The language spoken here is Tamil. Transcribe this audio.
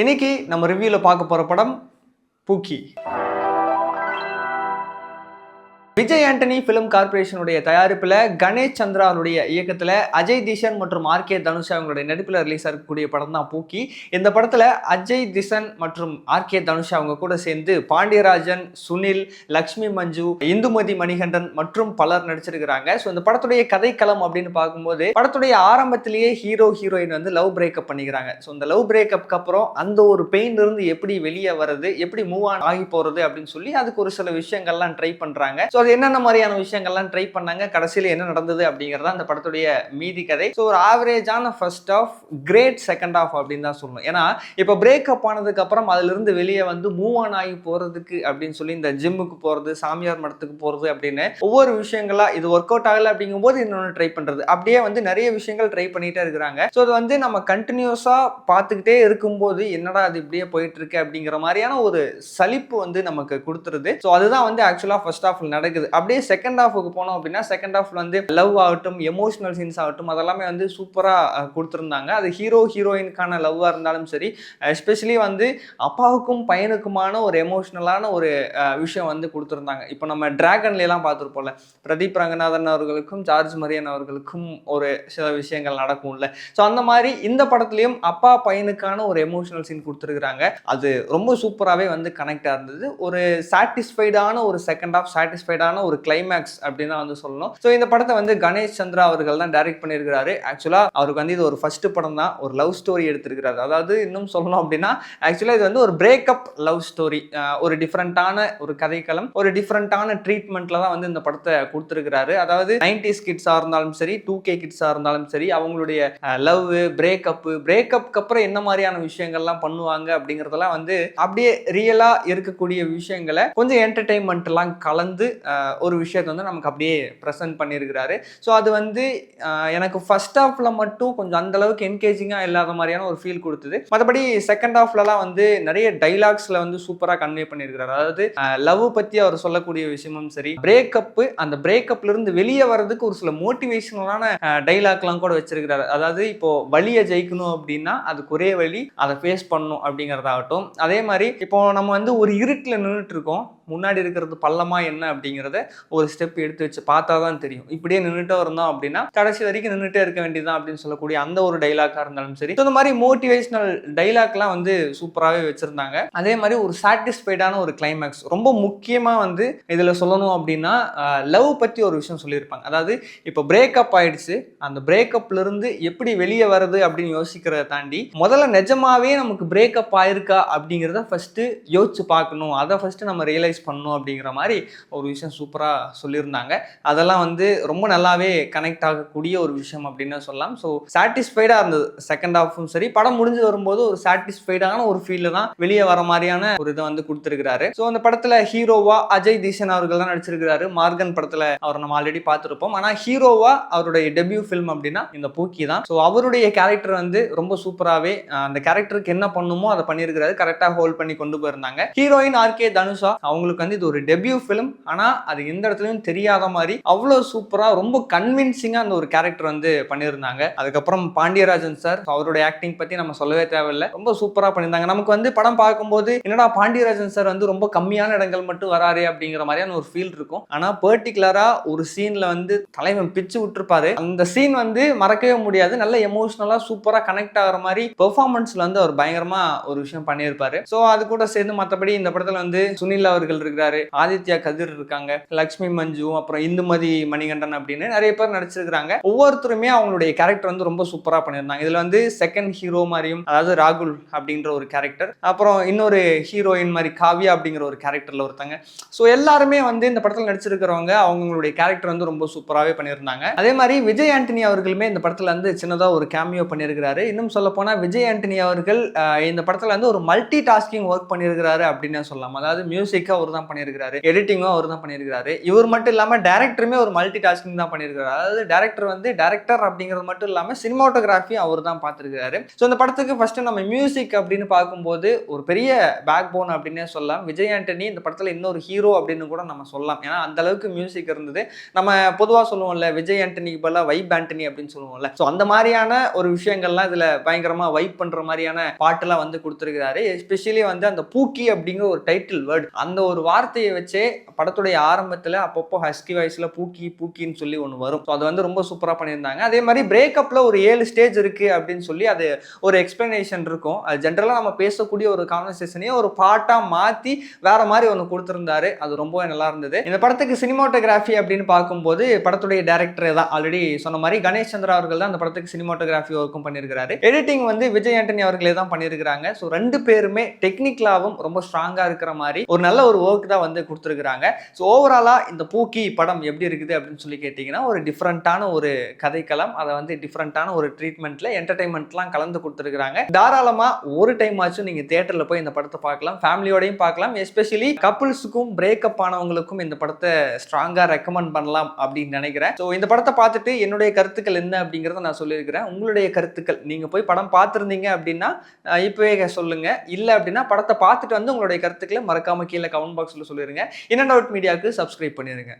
இன்னைக்கு நம்ம ரிவ்யூல பார்க்க போற படம் பூக்கி. விஜய் ஆண்டனி பிலிம் கார்பரேஷனுடைய தயாரிப்புல கணேஷ் சந்திராவுடைய இயக்கத்துல அஜய் திஷன் மற்றும் ஆர்கே தனுஷ் அவங்களுடைய நடிப்புல ரிலீஸ் ஆகக்கூடிய படம் தான் பூக்கி. இந்த படத்துல அஜய் திஷன் மற்றும் ஆர்கே தனுஷ் அவங்க கூட சேர்ந்து பாண்டியராஜன், சுனில், லக்ஷ்மி மஞ்சு, இந்துமதி மணிகண்டன் மற்றும் பலர் நடிச்சிருக்கிறாங்க. ஸோ இந்த படத்துடைய கதைக்களம் அப்படின்னு பார்க்கும்போது படத்துடைய ஆரம்பத்திலேயே ஹீரோ ஹீரோயின் வந்து லவ் பிரேக்கப் பண்ணிக்கிறாங்க. ஸோ இந்த லவ் பிரேக்கப்க்கு அப்புறம் அந்த ஒரு பெயின் இருந்து எப்படி வெளியே வர்றது, எப்படி மூவ் ஆன் ஆகி போறது அப்படின்னு சொல்லி அதுக்கு ஒரு சில விஷயங்கள்லாம் ட்ரை பண்றாங்க. ஸோ என்னென்ன மாதிரியான விஷயங்கள்லாம் ட்ரை பண்ணாங்க, கடைசியில் என்ன நடந்தது அப்படிங்கிறதா அந்த படத்துடைய மீதி கதை. ஸோ ஒரு ஆவரேஜான first half, great second half அப்படின்னு தான் சொல்லணும். ஏன்னா இப்போ பிரேக்கப் ஆனதுக்கு அப்புறம் அதிலிருந்து வெளியே வந்து மூவ் ஆன் ஆகி போறதுக்கு அப்படின்னு சொல்லி இந்த ஜிம்முக்கு போறது, சாமியார் மடத்துக்கு போறது அப்படின்னு ஒவ்வொரு விஷயங்களா இது ஒர்க் அவுட் ஆகல அப்படிங்கும் போது இன்னொன்று ட்ரை பண்றது, அப்படியே வந்து நிறைய விஷயங்கள் ட்ரை பண்ணிட்டே இருக்கிறாங்க. ஸோ அது வந்து நம்ம கண்டினியூஸா பார்த்துக்கிட்டே இருக்கும்போது என்னடா அது இப்படியே போயிட்டு இருக்கு அப்படிங்கிற மாதிரியான ஒரு சலிப்பு வந்து நமக்கு கொடுத்துருது. ஸோ அதுதான் வந்து ஆக்சுவலா ஃபர்ஸ்ட் ஆஃப் நடக்குது. அப்படியே செகண்ட் ஹாஃபுக்கு போனோம் அப்படின்னா செகண்ட் ஹாஃப்ல வந்து லவ் ஆகட்டும், எமோஷனல் சீன்ஸ் ஆகட்டும், அதெல்லாமே வந்து சூப்பரா கொடுத்துருந்தாங்க. அது ஹீரோ ஹீரோயினுக்கான லவ்வா இருந்தாலும் சரி, எஸ்பெஷலி வந்து அப்பாவுக்கும் பையனுக்குமான ஒரு எமோஷனலான ஒரு விஷயம் வந்து கொடுத்துருந்தாங்க. இப்போ நம்ம டிராகன்ல எல்லாம் பார்த்துருப்போம்ல, பிரதீப் ரங்கநாதன் அவர்களுக்கும் ஜார்ஜ் மரியன் அவர்களுக்கும் ஒரு சில விஷயங்கள் நடக்கும்ல. ஸோ அந்த மாதிரி இந்த படத்துலையும் அப்பா பையனுக்கான ஒரு எமோஷனல் சீன் கொடுத்துருக்குறாங்க. அது ரொம்ப சூப்பராகவே வந்து கனெக்ட் ஆயிருந்தது. ஒரு சாட்டிஸ்ஃபைடான ஒரு செகண்ட் ஆஃப், சாட்டிஸ்ஃபைடான ஒரு கிளைமேக்ஸ் அப்படின்னு தான் வந்து சொல்லணும். ஸோ இந்த படத்தை வந்து கணேஷ் சந்திரா அவர்கள் தான் டைரக்ட் பண்ணியிருக்கிறாரு. ஆக்சுவலா அவருக்கு வந்து இது ஒரு ஃபர்ஸ்ட் படம் தான், ஒரு லவ் ஸ்டோரி எடுத்திருக்கிறாரு. அதாவது இன்னும் சொல்லணும் அப்படின்னா ஆக்சுவலா இது வந்து ஒரு பிரேக்கப் லவ் ஸ்டோரி, ஒரு டிஃப்ரெண்டான ஒரு கதைக்களம், ஒரு டிஃப்ரெண்டான ட்ரீட்மெண்ட்ல தான் வந்து இந்த படத்தை கொடுத்திருக்கிறாரு. அதாவது 90s கிட்ஸா இருந்தாலும் சரி, 2K கிட்ஸா இருந்தாலும் சரி, அவங்களுடைய லவ், பிரேக்கப்க்கு அப்புறம் என்ன மாதிரியான விஷயங்கள்லாம் பண்ணுவாங்க அப்படிங்கறதெல்லாம் வந்து அப்படியே ரியலா இருக்கக்கூடிய விஷயங்களை கொஞ்சம் என்டர்டைன்மெண்ட் எல்லாம் கலந்து ஒரு விஷயத்தை வந்து நமக்கு அப்படியே ப்ரெசென்ட் பண்ணியிருக்கிறாரு. ஸோ அது வந்து எனக்கு ஃபர்ஸ்ட் ஹாஃப்ல மட்டும் கொஞ்சம் அந்த அளவுக்கு என்கேஜிங்காக இல்லாத மாதிரியான ஒரு ஃபீல் கொடுத்தது. மற்றபடி செகண்ட் ஹாஃப்லலாம் வந்து நிறைய டைலாக்ஸ்ல வந்து சூப்பராக கன்வே பண்ணியிருக்கிறாரு. அதாவது லவ் பற்றி அவர் சொல்லக்கூடிய விஷயமும் சரி, பிரேக்கப், அந்த பிரேக்கப்ல இருந்து வெளியே வர்றதுக்கு ஒரு சில மோட்டிவேஷனலான டைலாக்லாம் கூட வச்சிருக்கிறாரு. அதாவது இப்போ வலியை ஜெயிக்கணும் அப்படின்னா அதுக்கு ஒரே வழி, அதை ஃபேஸ் பண்ணணும் அப்படிங்கிறதாகட்டும். அதே மாதிரி இப்போ நம்ம வந்து ஒரு இருட்டில் நின்றுட்டு இருக்கோம், முன்னாடி இருக்கிறது பள்ளமா என்ன அப்படிங்கிறத ஒரு ஸ்டெப் எடுத்து வச்சு பார்த்தா தான் தெரியும். இப்படியே நின்றுட்டே இருந்தோம் அப்படின்னா கடைசி வரைக்கும் நின்றுட்டே இருக்க வேண்டியதுதான் அப்படின்னு சொல்லக்கூடிய அந்த ஒரு டைலாக்கா இருந்தாலும் சரி, இந்த மாதிரி மோட்டிவேஷனல் டைலாக்லாம் வந்து சூப்பராகவே வச்சிருந்தாங்க. அதே மாதிரி ஒரு சாட்டிஸ்ஃபைடான ஒரு கிளைமேக்ஸ். ரொம்ப முக்கியமா வந்து இதுல சொல்லணும் அப்படின்னா லவ் பத்தி ஒரு விஷயம் சொல்லியிருப்பாங்க. அதாவது இப்போ பிரேக்கப் ஆயிடுச்சு, அந்த பிரேக்கப்ல இருந்து எப்படி வெளியே வருது அப்படின்னு யோசிக்கிறத தாண்டி முதல்ல நிஜமாவே நமக்கு பிரேக்கப் ஆயிருக்கா அப்படிங்கிறத ஃபர்ஸ்ட் யோசிச்சு பார்க்கணும், அதை ஃபர்ஸ்ட் நம்ம ரியலைஸ் பண்ணணும் அப்படிங்கிற மாதிரி ஒரு விஷயம் சூப்பராக சொல்லியிருந்தாங்க. அதெல்லாம் வந்து ரொம்ப நல்லாவே கனெக்ட் ஆகக்கூடிய ஒரு விஷயம் அப்படின்னு சொல்லலாம். ஸோ சாட்டிஸ்ஃபைடாக இருந்தது செகண்ட் ஹாஃபும் சரி. படம் முடிஞ்சு வரும்போது ஒரு சாட்டிஸ்ஃபைடான ஒரு ஃபீல் தான் வெளியே வர மாதிரியான ஒரு இதை வந்து கொடுத்துருக்கிறாரு. ஸோ அந்த படத்தில் ஹீரோவா அஜய் திஷன் அவர்கள் தான் நடிச்சிருக்கிறாரு. மார்கன் படத்தில் அவர் நம்ம ஆல்ரெடி பார்த்துருப்போம். ஆனால் ஹீரோவா அவருடைய டெபியூ ஃபிலிம் அப்படின்னா இந்த பூக்கி தான். ஸோ அவருடைய கேரக்டர் வந்து ரொம்ப சூப்பராகவே அந்த கேரக்டருக்கு என்ன பண்ணுமோ அதை பண்ணியிருக்கிறாரு. கரெக்டாக ஹோல்ட் பண்ணி கொண்டு போயிருந்தாங்க. ஹீரோயின் ஆர்கே தனுஷா அவங்களுக்கு வந்து இது ஒரு டெபியூ ஃபிலிம், ஆனா அது எந்த இடத்துலயும் தெரியாத மாதிரி அவ்வளவு சூப்பரா ரொம்ப கன்வின்சிங்கா அந்த ஒரு கேரக்டர் வந்து பண்ணியிருந்தாங்க. அதுக்கப்புறம் பாண்டியராஜன் சார், அவருடைய ஆக்டிங் பத்தி நம்ம சொல்லவே தேவையில்லை, ரொம்ப சூப்பரா பண்ணியிருந்தாங்க. நமக்கு வந்து படம் பார்க்கும்போது என்னடா பாண்டியராஜன் சார் வந்து ரொம்ப கம்மியான இடங்கள் மட்டும் வராரு அப்படிங்கிற மாதிரியான ஒரு ஃபீல் இருக்கும். ஆனா பர்டிகுலரா ஒரு சீன்ல வந்து தலைவன் பிச்சு விட்டுருப்பாரு. அந்த சீன் வந்து மறக்கவே முடியாது. நல்ல எமோஷனலா சூப்பரா கனெக்ட் ஆகிற மாதிரி பெர்ஃபார்மன்ஸ்ல வந்து அவர் பயங்கரமா ஒரு விஷயம் பண்ணியிருப்பாரு. ஸோ அது கூட சேர்ந்து மற்றபடி இந்த படத்துல வந்து சுனில் அவர்கள் இருக்கிறாரு, ஆதித்யா கதிர் இருக்காங்க, லக்ஷ்மி மஞ்சு, அப்புறம் இந்துமதி மணிகண்டன் அப்படின்னு நிறைய பேர் நடிச்சிருக்காங்க. ஒவ்வொருத்தருமே அவங்களுடைய கேரக்டர் வந்து ரொம்ப சூப்பரா பண்ணியிருந்தாங்க. இதுல வந்து செகண்ட் ஹீரோ மாதிரியும், அதாவது ராகுல் அப்படின்ற ஒரு கேரக்டர், அப்புறம் இன்னொரு ஹீரோயின் மாதிரி காவியா அப்படிங்கிற ஒரு கேரக்டர்ல ஒருத்தங்க. ஸோ எல்லாருமே வந்து இந்த படத்தில் நடிச்சிருக்கிறவங்க அவங்களுடைய கேரக்டர் வந்து ரொம்ப சூப்பராகவே பண்ணியிருந்தாங்க. அதே மாதிரி விஜய் ஆண்டனி அவர்களுமே இந்த படத்துல வந்து சின்னதாக ஒரு கேமியோ பண்ணியிருக்கிறாரு. இன்னும் சொல்ல போனா விஜய் ஆண்டனி அவர்கள் இந்த படத்துல வந்து ஒரு மல்டி டாஸ்கிங் ஒர்க் பண்ணியிருக்கிறாரு அப்படின்னு சொல்லலாம். அதாவது மியூசிக்கை அவர் தான் பண்ணியிருக்காரு, எடிட்டிங்கும் அவர் தான் பண்ணியிருக்காரு. இவர் மட்டும் இல்லாம டைரக்டருமே ஒரு மல்டி டாஸ்கிங் தான் பண்ணியிருக்காரு. அதாவது டைரக்டர் வந்து டைரக்டர் அப்படிங்கிறது மட்டும் இல்லாம சினிமாட்டோகிராஃபி அவர் தான் பார்த்திருக்காரு. ஸோ இந்த படத்துக்கு ஃபர்ஸ்ட் நம்ம மியூசிக் அப்படின்னு பார்க்கும்போது ஒரு பெரிய பேக் போன் அப்படின்னே சொல்லலாம். விஜய் ஆண்டனி இந்த படத்துல இன்னொரு ஹீரோ அப்படின்னு கூட நம்ம சொல்லலாம். ஏன்னா அந்த அளவுக்கு மியூசிக் இருந்தது. நம்ம பொதுவா சொல்லுவோம்ல விஜய் ஆண்டனிக்கு பதிலா வைப் ஆண்டனி அப்படின்னு சொல்லுவோம்ல. ஸோ அந்த மாதிரியான ஒரு விஷயங்கள்லாம் இதுல பயங்கரமா வைப் பண்ற மாதிரியான பாட்டுலாம் வந்து கொடுத்திருக்காரு. எஸ்பெஷலி வந்து அந்த பூக்கி அப்படிங்கிற ஒரு டைட்டில் வேர்டு, அந்த ஒரு வார்த்தையை வச்சே படத்துடைய ஆரம்பத்துல அப்பப்போ ஹஸ்கி வாய்ஸ்ல பூக்கி பூக்கின்னு சொல்லி ஒன்று வரும். ஸோ அது வந்து ரொம்ப சூப்பரா பண்ணியிருந்தாங்க. அதே மாதிரி பிரேக்கப்ல ஒரு 7 ஸ்டேஜ் இருக்கு அப்படின்னு சொல்லி அது ஒரு எக்ஸ்பிளனேஷன் இருக்கும். அது ஜென்ரலா நம்ம பேசக்கூடிய ஒரு கான்வர்சேஷனையே ஒரு பாட்டா மாத்தி வேற மாதிரி ஒன்று கொடுத்திருந்தாரு. அது ரொம்பவே நல்லா இருந்தது. இந்த படத்துக்கு சினிமாட்டோகிராஃபி அப்படின்னு பார்க்கும்போது படத்துடைய டைரக்டர் தான் ஆல்ரெடி சொன்ன மாதிரி கணேஷ் சந்திரா அவர்கள் தான் அந்த படத்துக்கு சினிமாட்டோகிராஃபி ஒர்க்கும் பண்ணியிருக்காரு. எடிட்டிங் வந்து விஜய் ஆண்டனி அவர்களே தான் பண்ணியிருக்காங்க. ஸோ 2 பேருமே டெக்னிக்கலாவும் ரொம்ப ஸ்ட்ராங்கா இருக்கிற மாதிரி ஒரு நல்ல ஒரு ஒர்க் தான் வந்து கொடுத்துருக்காங்க. ஸோ ஓவராலா இந்த பூக்கி படம் எப்படி இருக்குது அப்படின்னு சொல்லி கேட்டீங்கன்னா ஒரு டிஃப்ரெண்டான ஒரு கதைக்களம், அதை வந்து டிஃப்ரெண்டான ஒரு ட்ரீட்மெண்ட்ல என்டர்டைன்மெண்ட்லாம் கலந்து கொடுத்துருக்காங்க. தாராளமா ஒரு டைம் ஆச்சும் நீங்க தியேட்டர்ல போய் இந்த படத்தை பார்க்கலாம், ஃபேமிலியோடையும் பார்க்கலாம். எஸ்பெஷலி கப்புள்ஸுக்கும் பிரேக்கப் ஆனவங்களுக்கும் இந்த படத்தை ஸ்ட்ராங்கா ரெக்கமெண்ட் பண்ணலாம் அப்படின்னு நினைக்கிறேன். ஸோ இந்த படத்தை பார்த்துட்டு என்னுடைய கருத்துக்கள் என்ன அப்படிங்கிறத நான் சொல்லியிருக்கிறேன். உங்களுடைய கருத்துக்கள், நீங்க போய் படம் பார்த்துருந்தீங்க அப்படின்னா இப்பவே சொல்லுங்க. இல்லை அப்படின்னா படத்தை பார்த்துட்டு வந்து உங்களுடைய கருத்துக்களை மறக்காம கீழே கமெண்ட் பாக்ஸ்ல சொல்லிருங்க. இன் அண்ட் அவுட் மீடியாவுக்கு சப்ஸ்கிரைப் பண்ணிருங்க.